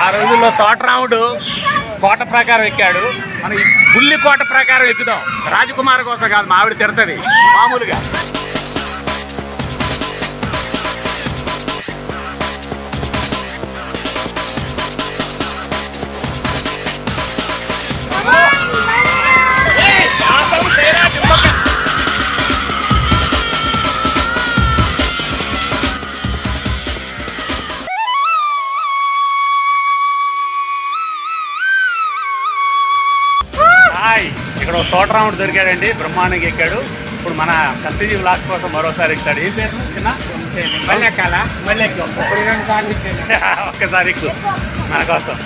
ఆ రోజుల్లో తోటరాముడు కోట ప్రకారం ఎక్కాడు. మనం బుల్లి కోట ప్రకారం ఎక్కుదాం. రాజకుమారి కోసం కాదు, మా ఆవిడ తిడుతుంది మామూలుగా. ఇక్కడ తోటరాముడు దొరికాడండి, బ్రహ్మాండంగా ఎక్కాడు. ఇప్పుడు మన కస్తూరి వ్లాగ్స్ కోసం మరోసారి ఎక్కుతాడు. ఏం పేరు చిన్న? మళ్ళీ ఎక్కాలా? మళ్ళీ ఎక్కువ ఒక్కసారి ఎక్కువ మన కోసం.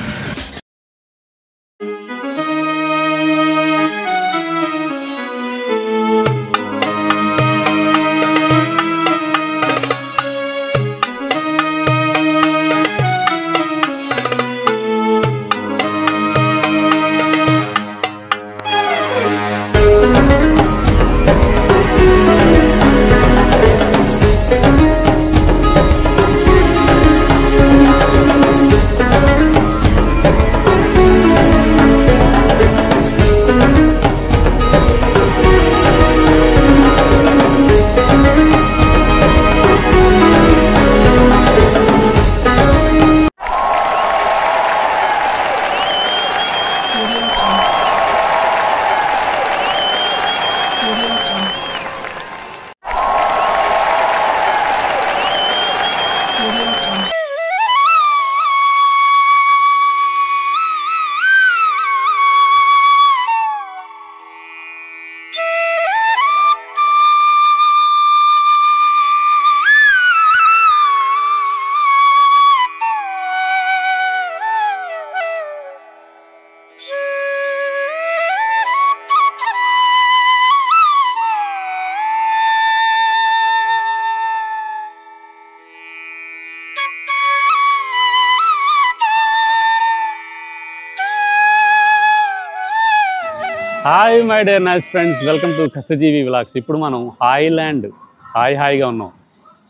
Hi my dear nice friends, welcome to Kashtajeevi vlogs. ఇప్పుడు మనం హాయిలాండ్ హాయిగా ఉన్నాం.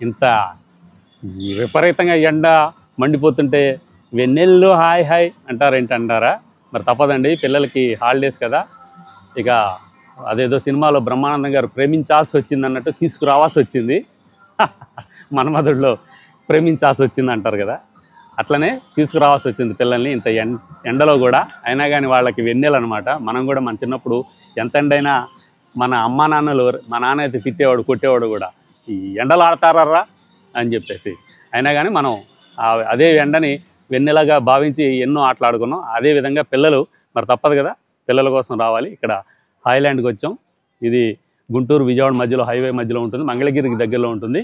ఇంత విపరీతంగా ఎండ మండిపోతుంటే వెన్నెల్లో హాయ్ అంటారా? మరి తప్పదండి, పిల్లలకి హాలిడేస్ కదా. ఇక అదేదో సినిమాలో బ్రహ్మానందం గారు ప్రేమించాల్సి వచ్చింది అన్నట్టు తీసుకురావాల్సి వచ్చింది. మన్మధుడిలో ప్రేమించాల్సి వచ్చింది అంటారు కదా, అట్లనే తీసుకురావాల్సి వచ్చింది పిల్లల్ని ఇంత ఎండలో కూడా. అయినా కానీ వాళ్ళకి వెన్నెలు అనమాట. మనం కూడా మన చిన్నప్పుడు ఎంత ఎండైనా మన అమ్మా నాన్నలు, మా నాన్న అయితే తిట్టేవాడు, కొట్టేవాడు కూడా, ఈ ఎండలు ఆడతారా అని చెప్పేసి. అయినా కానీ మనం అదే ఎండని వెన్నెలగా భావించి ఎన్నో ఆటలు ఆడుకున్నాం. అదేవిధంగా పిల్లలు మరి తప్పదు కదా, పిల్లల కోసం రావాలి. ఇక్కడ హాయిలాండ్కి వచ్చాం. ఇది గుంటూరు విజయవాడ మధ్యలో, హైవే మధ్యలో ఉంటుంది, మంగళగిరికి దగ్గరలో ఉంటుంది.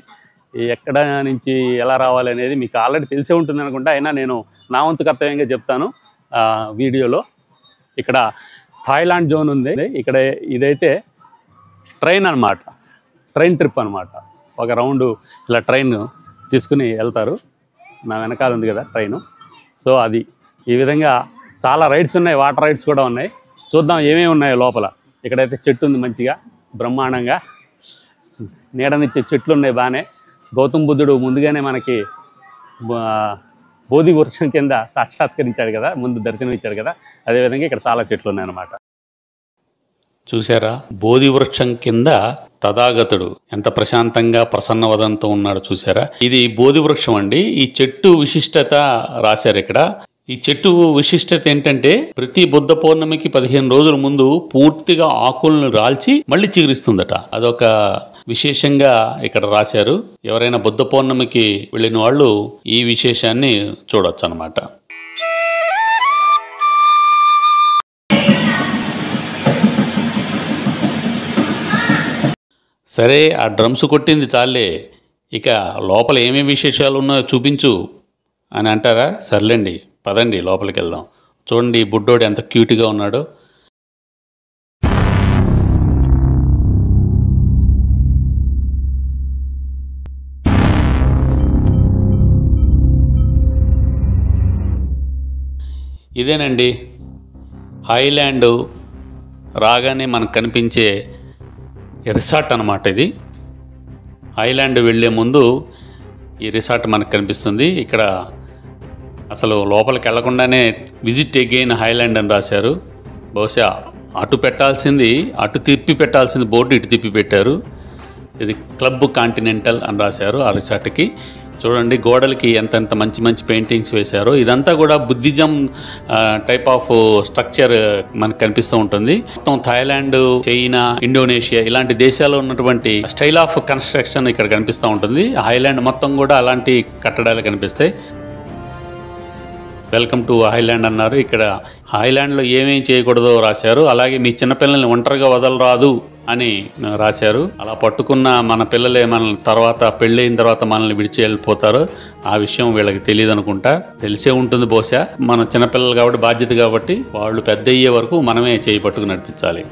ఎక్కడ నుంచి ఎలా రావాలి అనేది మీకు ఆల్రెడీ తెలిసే ఉంటుంది అనుకుంటా. అయినా నేను నా వంతు కర్తవ్యంగా చెప్తాను వీడియోలో. ఇక్కడ థాయిలాండ్ జోన్ ఉంది. ఇక్కడ ఇదైతే ట్రైన్ అనమాట, ట్రైన్ ట్రిప్ అనమాట. ఒక రౌండ్ ఇలా ట్రైన్ తీసుకుని వెళ్తారు. నా వెనకాల ఉంది కదా ట్రైను. సో అది ఈ విధంగా చాలా రైడ్స్ ఉన్నాయి, వాటర్ రైడ్స్ కూడా ఉన్నాయి. చూద్దాం ఏమేమి ఉన్నాయో లోపల. ఇక్కడైతే చెట్టు ఉంది మంచిగా బ్రహ్మాండంగా, నీడనిచ్చే చెట్లు ఉన్నాయి బాగానే. గౌతమ్ బుద్ధుడు ముందుగానే మనకి బోధి వృక్షం కింద సాక్షాత్కరించాడు కదా, ముందు దర్శనం ఇచ్చాడు కదా. అదేవిధంగా ఇక్కడ చాలా చెట్లు ఉన్నాయన్నమాట. చూసారా, బోధి వృక్షం కింద తథాగతుడు ఎంత ప్రశాంతంగా ప్రసన్నవదంతో ఉన్నాడు చూసారా. ఇది బోధి వృక్షం అండి. ఈ చెట్టు విశిష్టత రాశారు ఇక్కడ. ఈ చెట్టు విశిష్టత ఏంటంటే ప్రతి బుద్ధ పౌర్ణమికి 15 రోజుల ముందు పూర్తిగా ఆకులను రాల్చి మళ్ళీ చిగురిస్తుందట. అదొక విశేషంగా ఇక్కడ రాశారు. ఎవరైనా బుద్ధ పౌర్ణమికి వెళ్ళిన వాళ్ళు ఈ విశేషాన్ని చూడొచ్చు అన్నమాట. సరే, ఆ డ్రమ్స్ కొట్టింది చాలే, ఇక లోపల ఏమేమి విశేషాలు ఉన్నాయో చూపించు అని అంటారా? సర్లేండి, పదండి లోపలికి వెళ్దాం. చూడండి బుడ్డోడు ఎంత క్యూట్గా ఉన్నాడో. ఇదేనండి హాయిలాండ్ రాగానే మనకు కనిపించే రిసార్ట్ అన్నమాట ఇది. హాయిలాండ్ వెళ్ళే ముందు ఈ రిసార్ట్ మనకు కనిపిస్తుంది. ఇక్కడ అసలు లోపలికి వెళ్లకుండానే విజిట్ అగైన్ హైలాండ్ అని రాశారు. బహుశా అటు పెట్టాల్సింది అటు తిప్పి పెట్టాల్సింది బోర్డు ఇటు తిప్పి పెట్టారు. ఇది క్లబ్ కాంటినెంటల్ అని రాశారు ఆ రిసార్ట్కి. చూడండి గోడలకి ఎంత మంచి మంచి పెయింటింగ్స్ వేశారో. ఇదంతా కూడా బుద్ధిజం టైప్ ఆఫ్ స్ట్రక్చర్ మనకు కనిపిస్తూ ఉంటుంది. మొత్తం థాయిలాండ్, చైనా, ఇండోనేషియా ఇలాంటి దేశాల్లో ఉన్నటువంటి స్టైల్ ఆఫ్ కన్స్ట్రక్షన్ ఇక్కడ కనిపిస్తూ ఉంటుంది. హైలాండ్ మొత్తం కూడా అలాంటి కట్టడాలు కనిపిస్తాయి. వెల్కమ్ టు హైలాండ్ అన్నారు. ఇక్కడ హైలాండ్లో ఏమేం చేయకూడదో రాశారు. అలాగే మీ చిన్నపిల్లల్ని ఒంటరిగా వదలరాదు అని రాశారు. అలా పట్టుకున్న మన పిల్లలే మనల్ని తర్వాత పెళ్ళైన తర్వాత మనల్ని విడిచి వెళ్ళిపోతారు. ఆ విషయం వీళ్ళకి తెలియదు అనుకుంటా. తెలిసే ఉంటుంది బహుశా. మన చిన్నపిల్లలు కాబట్టి బాధ్యత కాబట్టి వాళ్ళు పెద్ద అయ్యే వరకు మనమే చేయి పట్టుకు నడిపించాలి.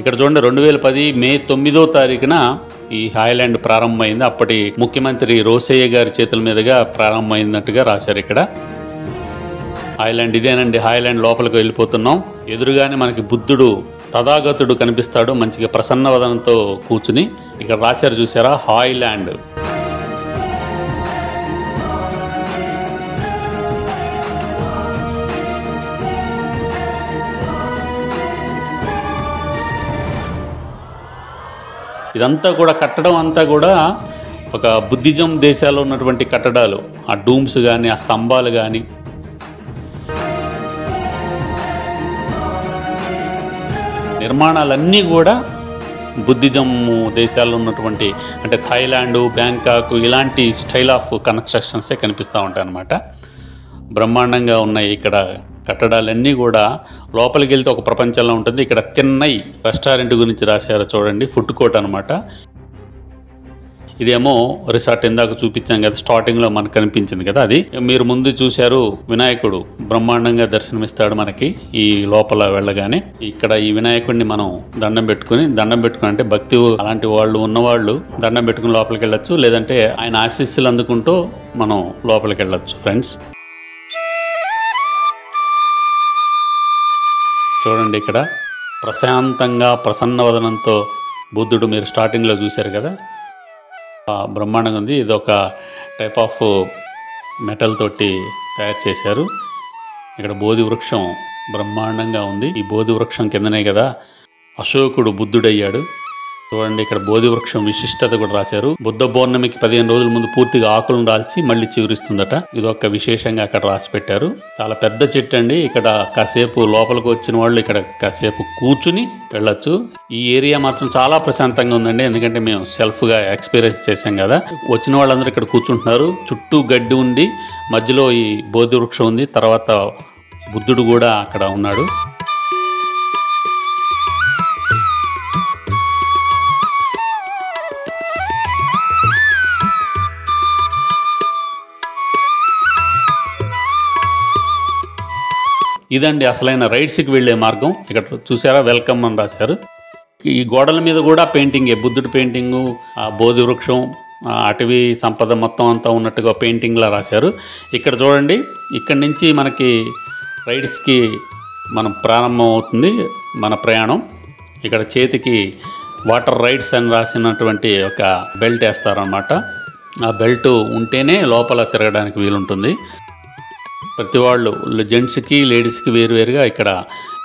ఇక్కడ చూడండి 2010 మే 9వ తారీఖున ఈ హైలాండ్ ప్రారంభమైంది. అప్పటి ముఖ్యమంత్రి రోసయ్య గారి చేతుల మీదుగా ప్రారంభమైందట్టుగా రాశారు ఇక్కడ. హైలాండ్ ఇదేనండి. హైలాండ్ లోపలికి వెళ్ళిపోతున్నాం. ఎదురుగానే మనకి బుద్ధుడు తథాగతుడు కనిపిస్తాడు మంచిగా ప్రసన్న వదనంతో కూర్చుని. ఇక్కడ రాశారు చూసారా, హైలాండ్. ఇదంతా కూడా కట్టడం అంతా కూడా ఒక బుద్ధిజం దేశాల్లో ఉన్నటువంటి కట్టడాలు. ఆ డూమ్స్ కానీ, ఆ స్తంభాలు కానీ, నిర్మాణాలన్నీ కూడా బుద్ధిజం దేశాల్లో ఉన్నటువంటి, అంటే థాయిలాండ్, బ్యాంకాక్ ఇలాంటి స్టైల్ ఆఫ్ కన్స్ట్రక్షన్సే కనిపిస్తూ ఉంటాయి అన్నమాట. బ్రహ్మాండంగా ఉన్నాయి ఇక్కడ కట్టడాలన్నీ కూడా. లోపలికి వెళ్తే ఒక ప్రపంచంలో ఉంటుంది. ఇక్కడ తిన్నై రెస్టారెంట్ గురించి రాశారు చూడండి, ఫుడ్ కోర్ట్ అనమాట. ఇదేమో రిసార్ట్ ఇందాక చూపించాం కదా, స్టార్టింగ్లో మనకు కనిపించింది కదా, అది మీరు ముందు చూశారు. వినాయకుడు బ్రహ్మాండంగా దర్శనమిస్తాడు మనకి ఈ లోపల వెళ్ళగానే. ఇక్కడ ఈ వినాయకుడిని మనం దండం పెట్టుకుని అంటే భక్తి అలాంటి వాళ్ళు ఉన్నవాళ్ళు దండం పెట్టుకుని లోపలికి వెళ్ళొచ్చు. లేదంటే ఆయన ఆశీస్సులు అందుకుంటూ మనం లోపలికి వెళ్ళొచ్చు ఫ్రెండ్స్. చూడండి ఇక్కడ ప్రశాంతంగా ప్రసన్నవదనంతో బుద్ధుడు మీరు స్టార్టింగ్లో చూశారు కదా, బ్రహ్మాండంగా ఉంది. ఇది ఒక టైప్ ఆఫ్ మెటల్ తోటి తయారు చేశారు. ఇక్కడ బోధి వృక్షం బ్రహ్మాండంగా ఉంది. ఈ బోధి వృక్షం కిందనే కదా అశోకుడు బుద్ధుడయ్యాడు. చూడండి ఇక్కడ బోధి వృక్షం విశిష్టత కూడా రాశారు. బుద్ధ పౌర్ణమికి 15 రోజుల ముందు పూర్తిగా ఆకులను రాల్చి మళ్ళీ చిగురిస్తుందట. ఇది ఒక విశేషంగా అక్కడ రాసి పెట్టారు. చాలా పెద్ద చెట్టు అండి. ఇక్కడ కాసేపు లోపలికి వచ్చిన వాళ్ళు ఇక్కడ కాసేపు కూర్చుని వెళ్ళొచ్చు. ఈ ఏరియా మాత్రం చాలా ప్రశాంతంగా ఉందండి. ఎందుకంటే మేము సెల్ఫ్గా ఎక్స్పీరియన్స్ చేసాం కదా. వచ్చిన వాళ్ళందరూ ఇక్కడ కూర్చుంటున్నారు. చుట్టూ గడ్డి ఉంది, మధ్యలో ఈ బోధి వృక్షం ఉంది, తర్వాత బుద్ధుడు కూడా అక్కడ ఉన్నాడు. ఇదండి అసలైన రైడ్స్కి వెళ్ళే మార్గం. ఇక్కడ చూసారా, వెల్కమ్ అని రాశారు. ఈ గోడల మీద కూడా పెయింటింగే, బుద్ధుడి పెయింటింగు, ఆ బోధి వృక్షం, అటవీ సంపద మొత్తం అంతా ఉన్నట్టుగా పెయింటింగ్లా రాశారు. ఇక్కడ చూడండి, ఇక్కడి నుంచి మనకి రైడ్స్కి మనం ప్రారంభం అవుతుంది మన ప్రయాణం. ఇక్కడ చేతికి వాటర్ రైడ్స్ అని రాసినటువంటి ఒక బెల్ట్ వేస్తారనమాట. ఆ బెల్ట్ ఉంటేనే లోపల తిరగడానికి వీలుంటుంది. ప్రతి వాళ్ళు జెంట్స్కి లేడీస్కి వేరువేరుగా ఇక్కడ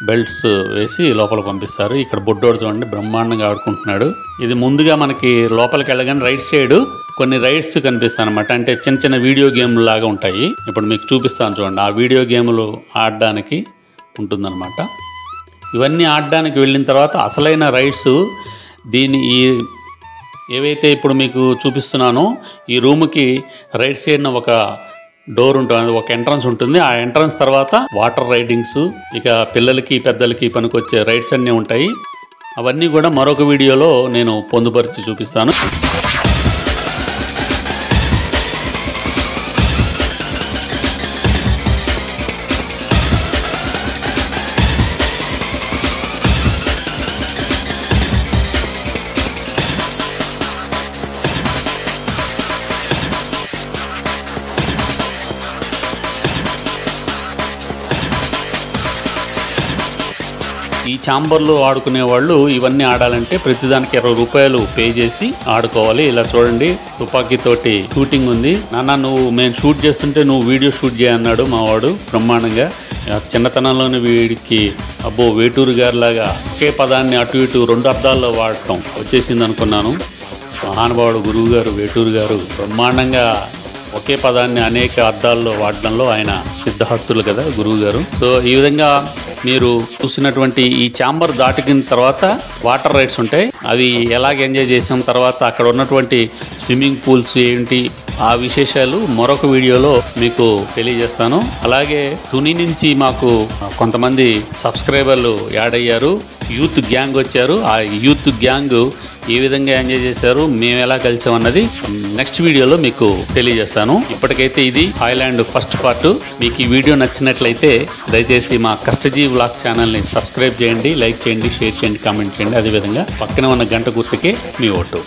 బెల్ట్స్ వేసి లోపల పంపిస్తారు. ఇక్కడ బొడ్డోడు చూడండి బ్రహ్మాండంగా ఆడుకుంటున్నాడు. ఇది ముందుగా మనకి లోపలికి వెళ్ళగానే రైట్ సైడ్ కొన్ని రైడ్స్ కనిపిస్తాయి అనమాట. అంటే చిన్న చిన్న వీడియో గేమ్లు లాగా ఉంటాయి. ఇప్పుడు మీకు చూపిస్తాను చూడండి. ఆ వీడియో గేములు ఆడడానికి ఉంటుందన్నమాట. ఇవన్నీ ఆడడానికి వెళ్ళిన తర్వాత అసలైన రైడ్స్ ఏవైతే ఇప్పుడు మీకు చూపిస్తున్నానో ఈ రూమ్కి రైట్ సైడ్న ఒక డోర్ ఉంటుంది, ఒక ఎంట్రన్స్ ఉంటుంది. ఆ ఎంట్రన్స్ తర్వాత వాటర్ రైడింగ్స్, ఇక పిల్లలకి పెద్దలకి పనికొచ్చే రైడ్స్ అన్నీ ఉంటాయి. అవన్నీ కూడా మరొక వీడియోలో నేను పొందుపరిచి చూపిస్తాను. ఈ ఛాంబర్లో ఆడుకునే వాళ్ళు ఇవన్నీ ఆడాలంటే ప్రతిదానికి 20 రూపాయలు పే చేసి ఆడుకోవాలి. ఇలా చూడండి, తుపాకీతోటి షూటింగ్ ఉంది. నాన్న నువ్వు మేము షూట్ చేస్తుంటే నువ్వు వీడియో షూట్ చేయన్నాడు మా వాడు బ్రహ్మాండంగా. చిన్నతనంలోని వీడికి అబ్బో వేటూరు గారి లాగా ఒకే పదాన్ని అటు ఇటు 2 అర్థాల్లో వాడటం వచ్చేసింది అనుకున్నాను. మహానుభావుడు గురువు గారు వేటూరు గారు బ్రహ్మాండంగా ఒకే పదాన్ని అనేక అర్థాల్లో వాడడంలో ఆయన సిద్ధహస్తులు కదా గురువు గారు. సో ఈ విధంగా మీరు చూసినటువంటి ఈ ఛాంబర్ దాటిన తర్వాత వాటర్ రైడ్స్ ఉంటాయి. అవి ఎలాగ ఎంజాయ్ చేసాం, తర్వాత అక్కడ ఉన్నటువంటి స్విమ్మింగ్ పూల్స్ ఏంటి ఆ విశేషాలు మరొక వీడియోలో మీకు తెలియజేస్తాను. అలాగే తుని నుంచి మాకు కొంతమంది సబ్స్క్రైబర్లు యాడ్ అయ్యారు, యూత్ గ్యాంగ్ వచ్చారు. ఆ యూత్ గ్యాంగ్ ఏ విధంగా ఎంజాయ్ చేశారు, మేము ఎలా కలిసామన్నది నెక్స్ట్ వీడియోలో మీకు తెలియజేస్తాను. ఇప్పటికైతే ఇది హాయ్లాండ్ ఫస్ట్ పార్ట్. మీకు ఈ వీడియో నచ్చినట్లయితే దయచేసి మా కష్టజీవి వ్లాగ్ ఛానల్ని సబ్స్క్రైబ్ చేయండి, లైక్ చేయండి, షేర్ చేయండి, కామెంట్ చేయండి. అదేవిధంగా పక్కన ఉన్న గంట గుర్తుకే మీ ఓటు.